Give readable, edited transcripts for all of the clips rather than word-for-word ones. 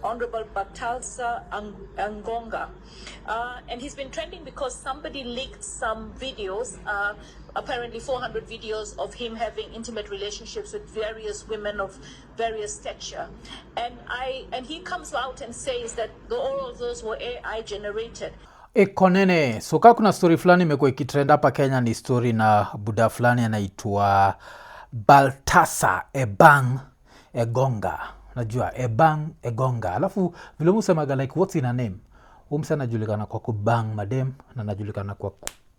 Honorable Baltasar Egonga. And he's been trending because somebody leaked some videos, apparently 400 videos of him having intimate relationships with various women of various stature. And he comes out and says that all of those were AI generated. IKONINI. So kama kuna story fulani imekuwa ikitrend hapa Kenya, ni story na buda fulani anaitwa Baltasar Ebang Egonga. Najua Ebang Egonga. Alafu vile musemaga like what's in a name? Umse anajulikana kwa kubang madem na anajulikana kwa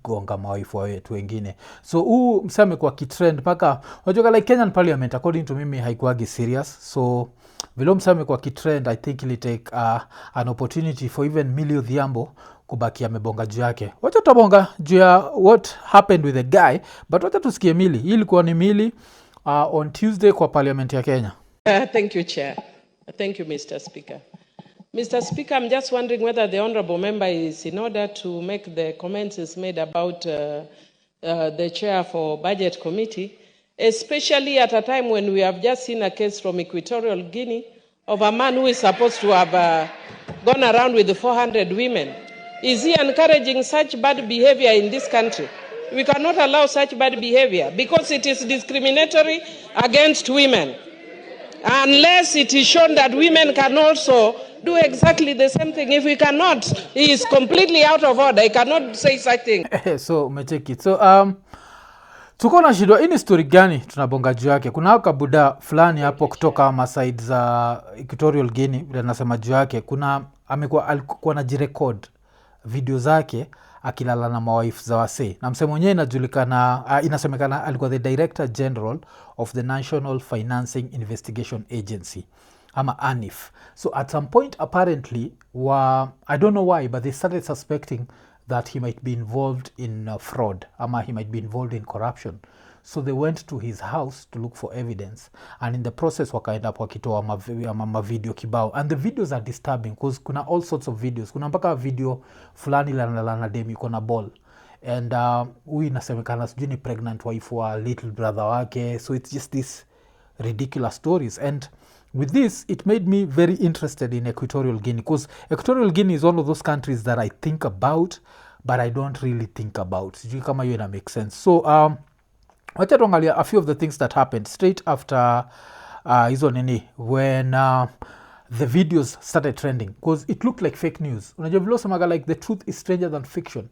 kugonga mawaifu wetu wengine. So mseme kwa kitrend paka unajua like Kenyan Parliament according to mimi haikuagi serious. So vile mseme kwa kitrend, I think it'll take an opportunity for even Millie Odhiambo kubaki amebonga juu yake. Wacha tutabonga juu ya what happened with the guy, but wacha tusikie Millie. Hii ilikuwa ni Millie on Tuesday kwa Parliament ya Kenya. Thank you, Chair. Thank you, Mr. Speaker. Mr. Speaker, I'm just wondering whether the honorable member is in order to make the comments is made about the chair for Budget Committee, especially at a time when we have just seen a case from Equatorial Guinea of a man who is supposed to have gone around with 400 women. Is he encouraging such bad behavior in this country? We cannot allow such bad behavior because it is discriminatory against women. Unless it is shown that women can also do exactly the same thing. If we cannot, he is completely out of order. He cannot say such thing. So umecheki it. So tuko na shida. Hii story gani tunabonga juu yake? Kuna kabuda fulani hapo kutoka maside za Equatorial Guinea vile nasema juu yake. Kuna alikuwa anajirecord video zake akilala na mawife za wase. Na msemo mwenyewe inasemekana alikuwa the Director General of the National Financing Investigation Agency, ama ANIF. So at some point apparently I don't know why, but they started suspecting that he might be involved in fraud, ama he might be involved in corruption. So they went to his house to look for evidence, and in the process wakaenda hapo wakitoa video kibao, and the videos are disturbing because kuna all sorts of videos. Kuna mpaka video fulani la demi iko na ball, and huyu inasemekana sijui ni pregnant wife wa little brother wake. So it's just these ridiculous stories, and with this it made me very interested in Equatorial Guinea, because Equatorial Guinea is one of those countries that I think about but I don't really think about. Sijui kama hiyo ina make sense. So wacha tuangalia a few of the things that happened straight after hizo nini, when the videos started trending, because it looked like fake news. Unajua vile semaga like the truth is stranger than fiction.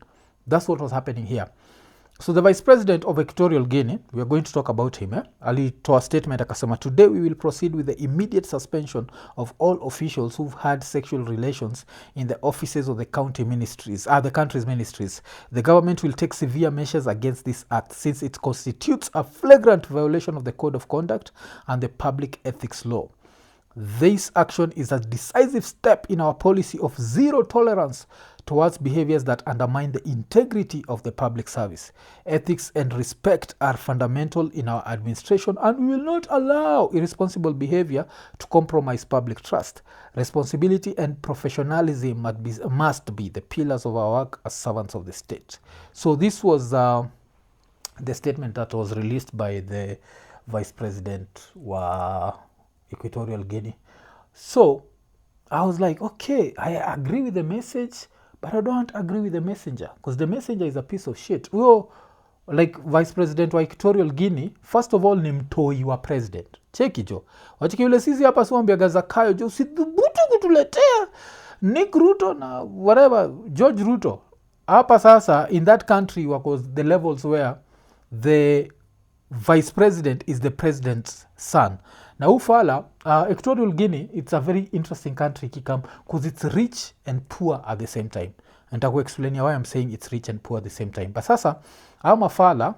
That's what was happening here. So the Vice President of Equatorial Guinea, we are going to talk about him, alitoa statement akasema, today we will proceed with the immediate suspension of all officials who've had sexual relations in the offices of the county ministries, the country's ministries. The government will take severe measures against this act since it constitutes a flagrant violation of the Code of Conduct and the Public Ethics Law. This action is a decisive step in our policy of zero tolerance towards behaviors that undermine the integrity of the public service. Ethics and respect are fundamental in our administration, and we will not allow irresponsible behavior to compromise public trust. Responsibility and professionalism must be the pillars of our work as servants of the state. So this was the statement that was released by the Vice President wa Equatorial Guinea. So I was like, okay, I agree with the message, but I don't agree with the messenger, because the messenger is a piece of shit. Like Vice President wa Equatorial Guinea, first of all, ni mtoi wa president. Cheki jo. Wachiki yule sisi hapa siwambiaga Zakayo jo, usithubutu kutuletea Nick Ruto na whatever, George Ruto. Hapa sasa, in that country, was the levels where the Vice President is the president's son. Now ufala, Equatorial Guinea, it's a very interesting country because it's rich and poor at the same time. And I will explain why I'm saying it's rich and poor at the same time. But sasa, mafala,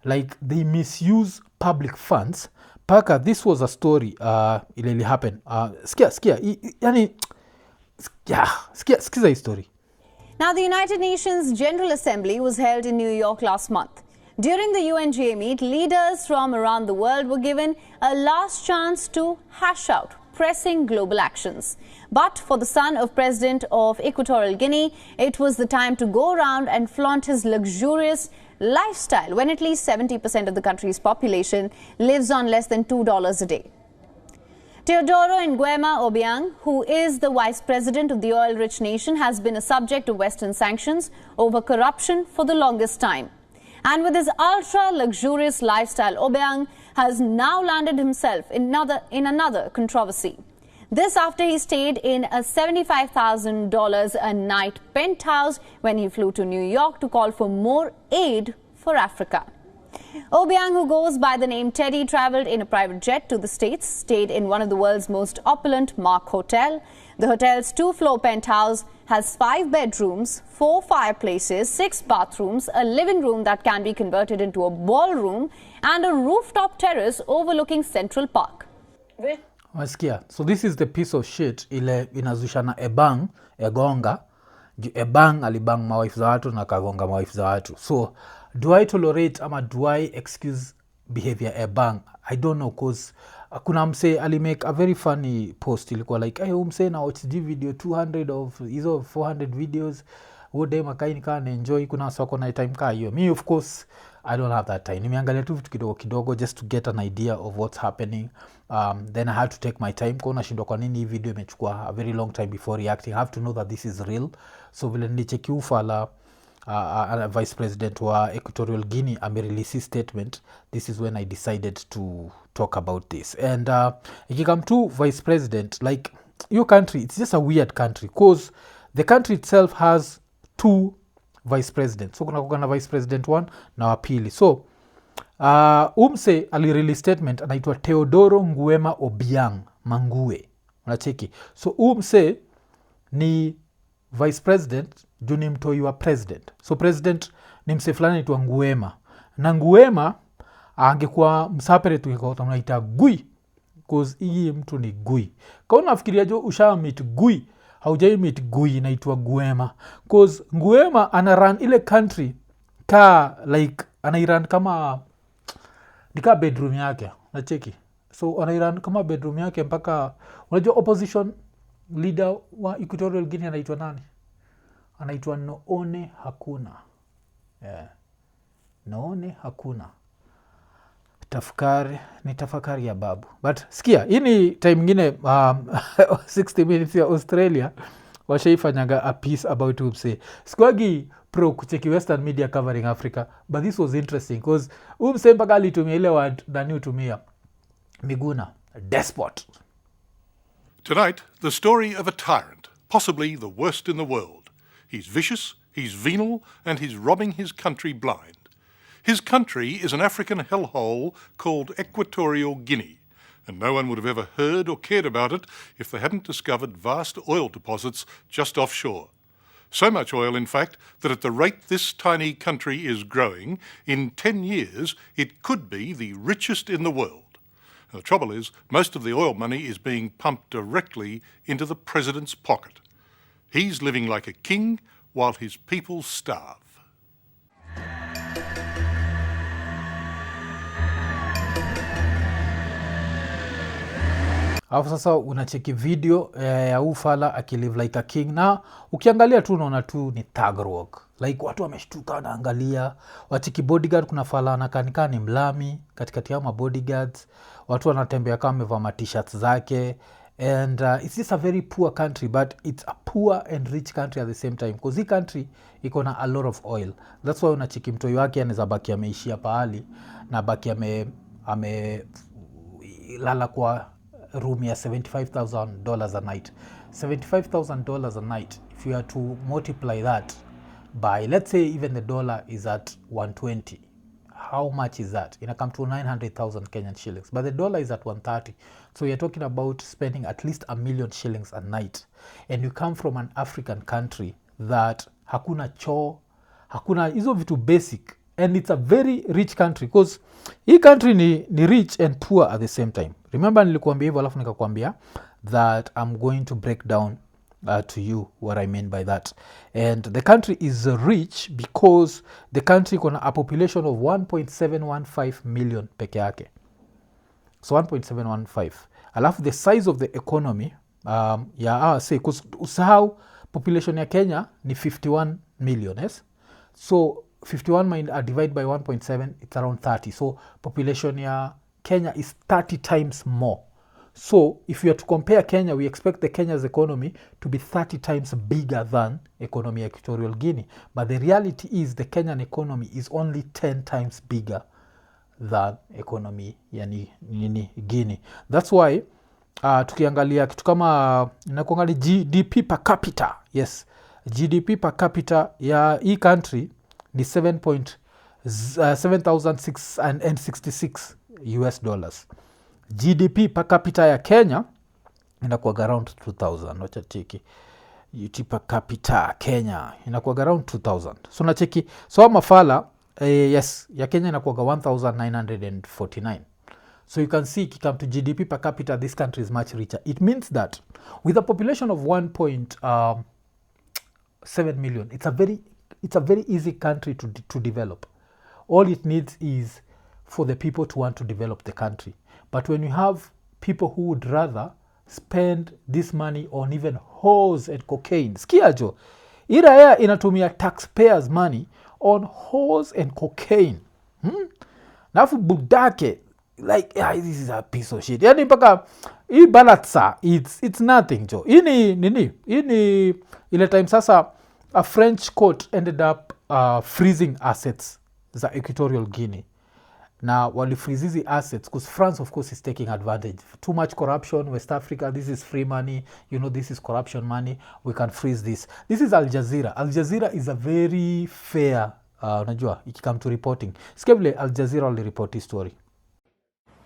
like they misuse public funds. Paka, this was a story, it really happened. Skia, story. Now, the United Nations General Assembly was held in New York last month. During the UNGA meet, leaders from around the world were given a last chance to hash out pressing global actions. But for the son of President of Equatorial Guinea, it was the time to go around and flaunt his luxurious lifestyle when at least 70% of the country's population lives on less than $2 a day. Teodoro Nguema Obiang, who is the vice president of the oil-rich nation, has been a subject of Western sanctions over corruption for the longest time. And with his ultra-luxurious lifestyle, Obiang has now landed himself in another controversy. This after he stayed in a $75,000 a night penthouse when he flew to New York to call for more aid for Africa. Obiang, who goes by the name Teddy, travelled in a private jet to the States, stayed in one of the world's most opulent Mark Hotel. The hotel's 2-floor penthouse has 5 bedrooms, 4 fireplaces, 6 bathrooms, a living room that can be converted into a ballroom, and a rooftop terrace overlooking Central Park. Wasikia? So this is the piece of shit ile inazusha na Ebang, Egonga. Ebang alibang mawife za watu na kagonga mawife za watu. So do I tolerate ama do I excuse behavior Ebang? I don't know, cause kuna mse alimake a very funny post ilikuwa like, hey, mse na watch the video 200 of hizo 400 videos wote makaini kana enjoy, kuna soko na time kaa hiyo. Me of course I don't have that time. Nimeangalia tu vitu kidogo kidogo just to get an idea of what's happening. Then I had to take my time. Kuna shindwa kwa nini hii video imechukua a very long time before reacting. I have to know that this is real. So vile nilicheki ufala vice president wa Equatorial Guinea amerelease statement. This is when I decided to talk about this. And ikikam to vice president, like your country, it's just a weird country because the country itself has 2 vice presidents. So kuna vice president 1 na wa pili. So umse alirelease statement anaitwa Teodoro Nguema Obiang Mangue. Unacheki. So umse ni vice president juu ni mtoi wa president. So president ni mse fulani anaitwa Nguema. Na Nguema angekuwa msapere tu unaita Gui. Because hii mtu ni Gui. Kwa unafikiria jo usha meet Gui, haujai meet Gui inaitwa Nguema. Because Nguema anaran ile country ka like anairan kama nika bedroom yake. Unacheki. So anairan kama bedroom yake mpaka unajua opposition leader wa Equatorial Guinea anaitwa nani? Anaitwa Noone Hakuna. Yeah. Noone Hakuna. Tafakari ya babu. But sikia, hii ni time ngine 60 minutes ya Australia washaifanyaga a piece about umse. Sikuagi pro kucheki Western media covering Africa, but this was interesting because umse mpaka alitumia ile word nani utumia Miguna, despot. Tonight, the story of a tyrant, possibly the worst in the world. He's vicious, he's venal, and he's robbing his country blind. His country is an African hellhole called Equatorial Guinea, and no one would have ever heard or cared about it if they hadn't discovered vast oil deposits just offshore. So much oil, in fact, that at the rate this tiny country is growing, in 10 years it could be the richest in the world. And the trouble is, most of the oil money is being pumped directly into the president's pocket. He's living like a king while his people starve. Alafu sasa unacheki video ya ufala akilive like a king, na ukiangalia tu unaona tu ni thug rock. Like watu wameshtuka wanaangalia, wachiki bodyguard kuna fala anakanika ni mlami katikati ya bodyguards, watu wanatembea kama wamevaa t-shirts zake, and it's just a very poor country, but it's a poor and rich country at the same time because this country iko na a lot of oil. That's why unachiki mtoi wake anaweza baki ameishia pahali na baki lala kwa room ya $75,000 a night. $75,000 a night, if you are to multiply that by, let's say even the dollar is at 120, how much is that? It come to 900,000 Kenyan shillings, but the dollar is at 130. So you're talking about spending at least 1 million shillings a night, and you come from an African country that hakuna choo, hakuna hizo vitu basic, and it's a very rich country because hii country ni rich and poor at the same time. Remember nilikuambia hivyo alafu nikakwambia that I'm going to break down to you what I mean by that. And the country is rich because the country iko na a population of 1.715 million peke yake. So 1.715. Alafu the size of the economy say because usahau population ya Kenya ni 51 million, yes? So 51 divided by 1.7, it's around 30. So population ya Kenya is 30 times more. So if you are to compare Kenya, we expect the Kenya's economy to be 30 times bigger than economy of Equatorial Guinea. But the reality is the Kenyan economy is only 10 times bigger than economy ya Nini Guinea. That's why tukiangalia kitu kama inakuangalia GDP per capita. Yes, GDP per capita ya hii country ni 7,666 US dollars. GDP per capita ya Kenya inakuwa around 2,000. Wacha cheki GDP per capita Kenya inakuwa around 2,000. So na cheki so mafala yes ya Kenya inakuwa 1,949. So you can see come to GDP per capita, this country is much richer. It means that with a population of 1.7 million, it's a very easy country to develop. All it needs is for the people to want to develop the country. But when you have people who would rather spend this money on even whores and cocaine, sikia jo, iraya inatumia taxpayers money on whores and cocaine. Nafu budake, like, this is a piece of shit. Yani mpaka, hii Baltasar, it's nothing jo. Ini ile time sasa, a French court ended up freezing assets za Equatorial Guinea. Now, while freeze these assets, because France, of course, is taking advantage. Too much corruption, West Africa, this is free money, this is corruption money, we can freeze this. This is Al Jazeera. Al Jazeera is a very fair, unajua, ikikam to reporting. Skevle, Al Jazeera only report this story.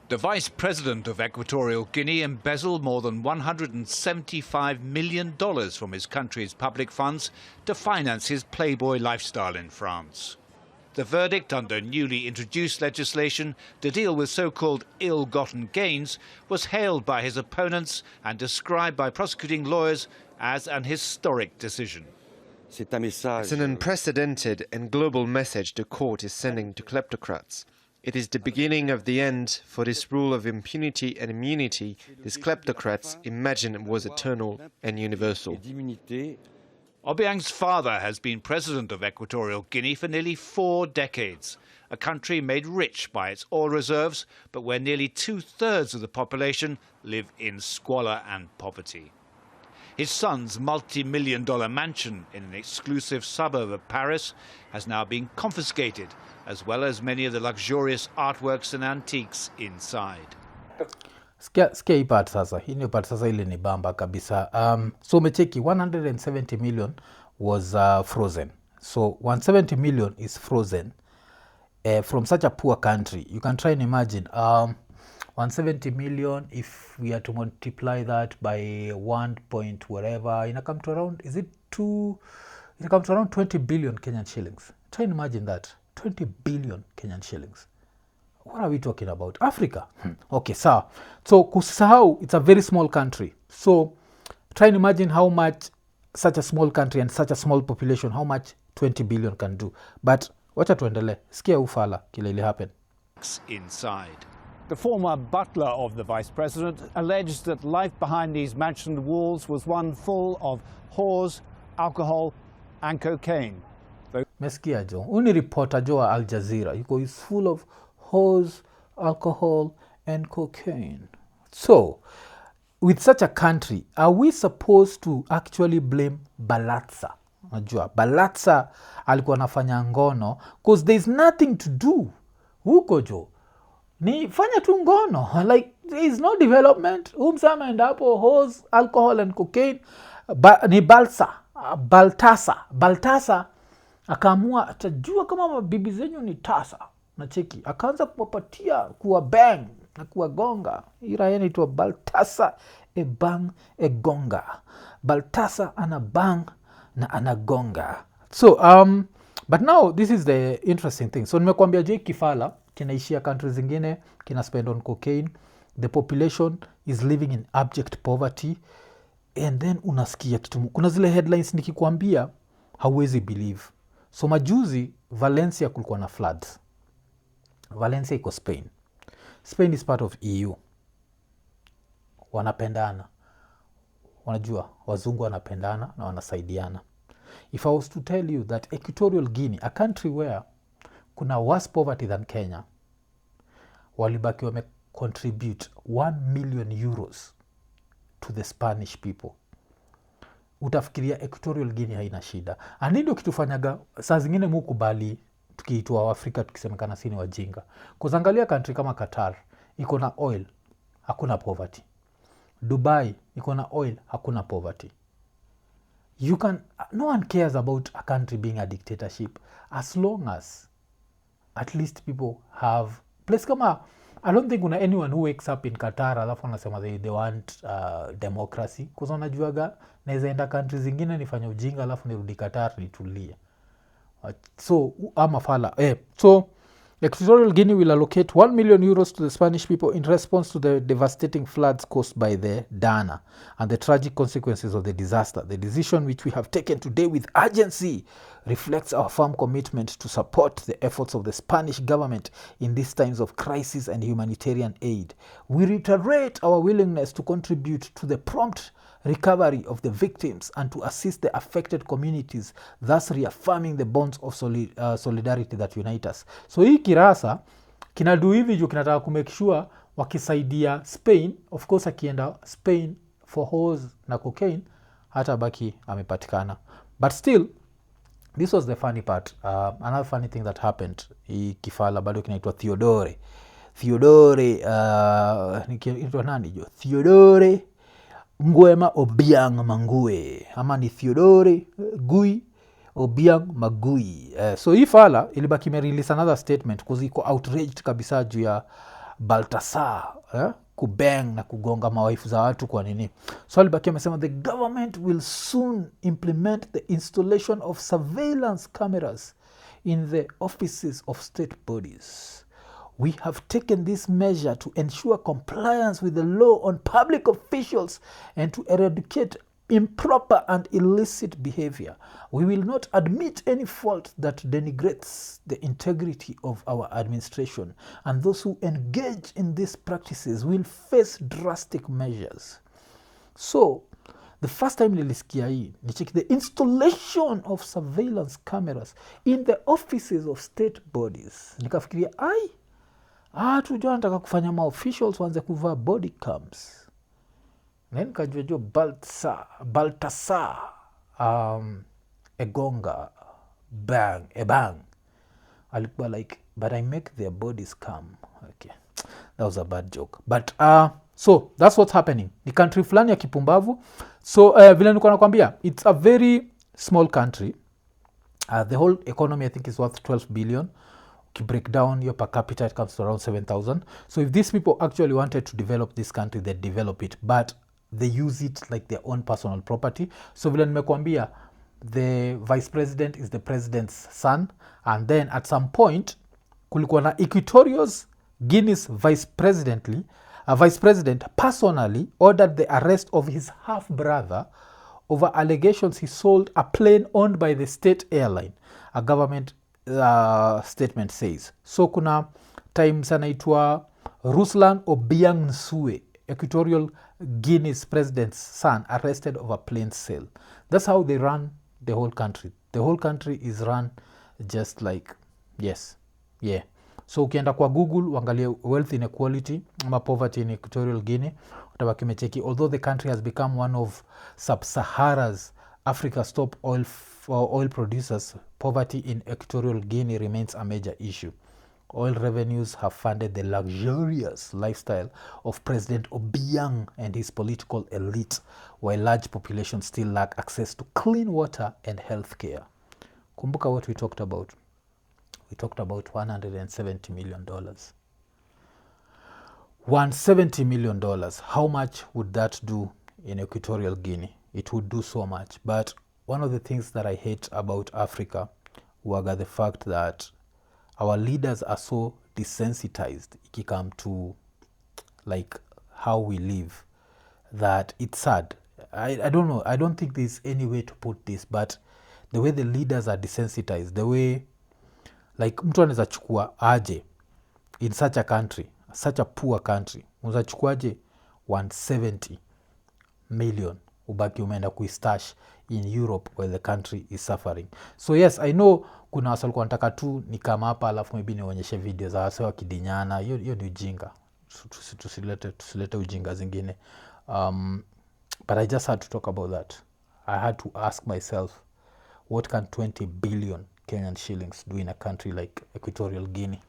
The Vice President of Equatorial Guinea embezzled more than $175 million from his country's public funds to finance his playboy lifestyle in France. The verdict under newly introduced legislation to deal with so-called ill-gotten gains was hailed by his opponents and described by prosecuting lawyers as an historic decision. It's an unprecedented and global message the court is sending to kleptocrats. It is the beginning of the end for this rule of impunity and immunity these kleptocrats imagine was eternal and universal. Obiang's father has been president of Equatorial Guinea for nearly 4 decades, a country made rich by its oil reserves, but where nearly 2/3 of the population live in squalor and poverty. His son's multi-million-dollar mansion in an exclusive suburb of Paris has now been confiscated, as well as many of the luxurious artworks and antiques inside. Sikia hii part sasa. Hii ni part sasa ile ni bamba kabisa. So umecheki 170 million was frozen. So 170 million is frozen from such a poor country. You can try and imagine 170 million, if we are to multiply that by 1 point whatever, it come to around, it comes to around 20 billion Kenyan shillings. Try and imagine that. 20 billion Kenyan shillings. What are we talking about? Africa. Okay, so kusahau, it's a very small country. So try and imagine how much such a small country and such a small population, how much 20 billion can do. But wacha tuendele. Sikia ufala kile ile happen. Inside. The former butler of the vice president alleged that life behind these mansion walls was one full of whores, alcohol and cocaine. Meskia jo. Uni reporter jo wa Al Jazeera. Is full of whores, alcohol, and cocaine. So, with such a country, are we supposed to actually blame Baltasar? Najua, Baltasar alikuwa nafanya ngono, because there's nothing to do. Huko jo. Ni fanya tu ngono. Like, there is no development. Umsama endapo, whores, alcohol, and cocaine. Ni Baltasar. Akaamua, atajua kama mabibi zenyu ni tasa. Nacheki, akaanza kuwapatia kuwa bang na kuwa gonga. Ira inaitwa Baltasar, Ebang, Egonga. Baltasar ana bang na anagonga. So, but now this is the interesting thing. So nimekuambia je kifala kinaishia countries zingine, kina spend on cocaine. The population is living in abject poverty. And then unasikia kitu. Kuna zile headlines nikikuambia hauwezi believe. So majuzi Valencia kulikuwa na floods. Valencia iko Spain. Spain is part of EU. Wanapendana. Wanajua, wazungu wanapendana na wanasaidiana. If I was to tell you that Equatorial Guinea, a country where kuna worse poverty than Kenya, walibaki contribute 1 million euros to the Spanish people, utafikiria Equatorial Guinea haina shida. Ani ndio kitufanyaga saa zingine mukubali tukiitwa Afrika tukisemekana sini wajinga. Kuzangalia country kama Qatar iko na oil, hakuna poverty. Dubai iko na oil, hakuna poverty. No one cares about a country being a dictatorship as long as at least people have place. Kama I don't think kuna anyone who wakes up in Qatar alafu anasema they want democracy, because wanajuaga naweza enda country zingine nifanye ujinga alafu nirudi Qatar nitulie. So so Equatorial Guinea will allocate 1 million euros to the Spanish people in response to the devastating floods caused by the Dana and the tragic consequences of the disaster. The decision, which we have taken today with urgency, reflects our firm commitment to support the efforts of the Spanish government in these times of crisis and humanitarian aid. We reiterate our willingness to contribute to the prompt recovery of the victims and to assist the affected communities, thus reaffirming the bonds of solidarity that unite us. So hii kirasa kinadu hivi juu kinataka kumake sure wakisaidia Spain. Of course akienda Spain for hose na cocaine hata baki amepatikana. But still, this was the funny part. Another funny thing that happened, hii kifala bado kinaitwa Theodore Nguema Obiang Mangue, ama ni Theodore Gui Obiang Magui. So hii fala ilibaki merelease another statement because iko outraged kabisa juu ya Baltasar kubang na kugonga mawaifu za watu kwa nini. So alibaki amesema the government will soon implement the installation of surveillance cameras in the offices of state bodies. We have taken this measure to ensure compliance with the law on public officials and to eradicate improper and illicit behavior. We will not admit any fault that denigrates the integrity of our administration, and those who engage in these practices will face drastic measures. So, the first time nilisikia hii, nicheki the installation of surveillance cameras in the offices of state bodies. Nikafikiria, tujua nataka kufanya ma-officials wanze kuvaa body cams. Then kajua Baltasar, Egonga, Ebang. Alikuwa like, but I make their bodies come. Okay, that was a bad joke. But so that's what's happening. Ni country fulani ya kipumbavu. So vile nilikuwa nakwambia, it's a very small country. The whole economy I think is worth 12 billion. To break down your per capita, it comes to around 7,000. So if these people actually wanted to develop this country, they'd develop it, but they use it like their own personal property. So vile nimekuambia, the vice president is the president's son, and then at some point kulikuwa na Equatorial's Guinea's vice president personally ordered the arrest of his half brother over allegations he sold a plane owned by the state airline, a government statement says. So kuna times anaitwa Ruslan Obiang Nsue, Equatorial Guinea's president's son, arrested over plane sale. That's how they run the whole country. The whole country is run just like, so ukienda kwa Google uangalie wealth inequality ama poverty in Equatorial Guinea, utabaki umecheki. Although the country has become one of sub-Sahara's Africa's top oil producers, poverty in Equatorial Guinea remains a major issue. Oil revenues have funded the luxurious lifestyle of President Obiang and his political elite, while large populations still lack access to clean water and health care. Kumbuka what we talked about. We talked about $170 million. $170 million. How much would that do in Equatorial Guinea? It would do so much. But one of the things that I hate about Africa was the fact that our leaders are so desensitized ikikam to like how we live that it's sad. I don't know. I don't think there's any way to put this, but the way the leaders are desensitized, the way like mtu anaweza chukua aje in such a country, such a poor country, unaweza chukuaje 170 million ubaki umeenda kuistash in Europe where the country is suffering. So yes, I know kuna wasa walikuwa wanataka tu ni kama hapa alafu maybe nionyeshe video za wase wakidinyana. Hiyo ni ujinga. tusilete ujinga zingine. But I just had to talk about that. I had to ask myself, what can 20 billion Kenyan shillings do in a country like Equatorial Guinea?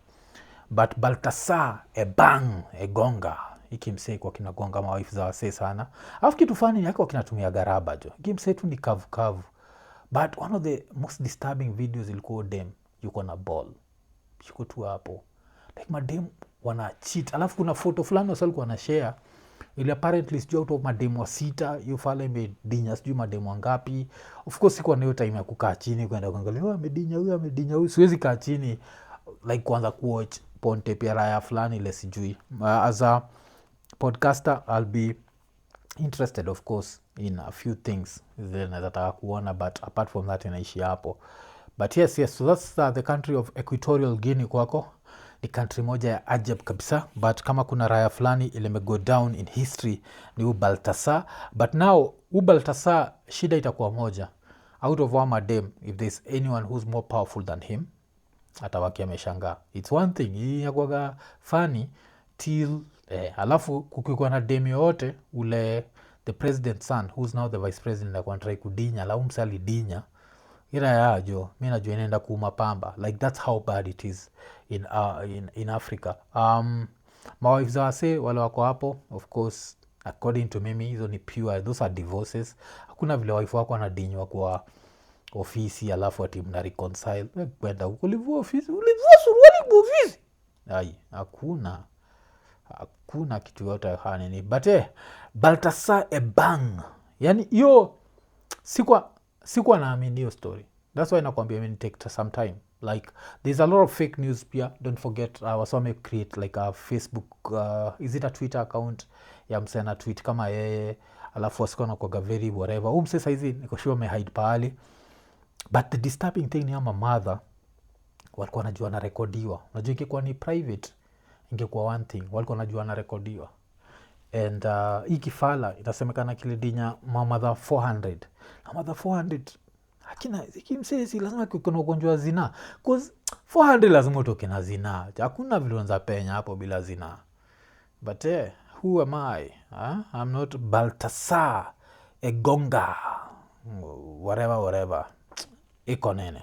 But Baltasar, Ebang, Egonga, ikimsei kwa kinagonga mawife za wasee sana. Alafu kitu fani yake wakinatumia garaba jo. Ikimsei tu ni kavu. But one of the most disturbing videos ilikuwa dem yuko na ball. Yuko tu hapo. Like madem wana cheat. Alafu kuna photo fulani wasali kwa na share. Ili apparently sijui out of mademu wa 6, hiyo fala imedinya sijui mademu wangapi. Of course sikuwa na hiyo time ya kukaa chini kwenda kuangalia amedinya huyu. Siwezi kaa chini like kuanza kuwatch ponte pia raya fulani ile sijui. As a podcaster I'll be interested of course in a few things then nataka kuona, but apart from that inaishi hapo. But yes, so that's the country of Equatorial Guinea kwako. Ni country moja ya ajab kabisa, but kama kuna raya fulani ile go down in history ni Baltasar. But now Baltasar shida itakuwa moja, out of one madem, if there's anyone who's more powerful than him atawaki ameshangaa. It's one thing hii yakwaga funny till alafu kukikuwa na dem yote ule the president's son who's now the vice president akwa try kudinya lau msali dinya ila yajo mimi najua inaenda kuuma pamba. Like that's how bad it is in Africa. Mawife za wase wale wako hapo, of course according to mimi hizo ni pure, those are divorces. Hakuna vile wife wako anadinywa kwa ofisi alafu ati mna reconcile. Kwenda huko ulivua ofisi, ulivua suruali kwa ofisi. Ai, hakuna kitu yote hanini. But Baltasar Ebang, yani hiyo sikuwa naamini hiyo story. That's why nakwambia mimi take some time. Like there's a lot of fake news pia. Don't forget wasome create like a Facebook is it a Twitter account ya msena tweet kama yeye alafu wasiko na kwa very whatever. Mse saizi niko sure me hide pahali. But the disturbing thing ni ama mother walikuwa wanajua na rekodiwa. Unajua ingekuwa ni private ingekuwa one thing. Walikuwa wanajua na rekodiwa. And hii kifala itasemekana kilidinya mother 400. Na mother 400 hakina ikimsezi lazima kuna ugonjwa zina. Cause 400 lazima utoke na zina. Hakuna vile unaweza penya hapo bila zina. But who am I? I'm not Baltasar Egonga. Whatever. Ikonene.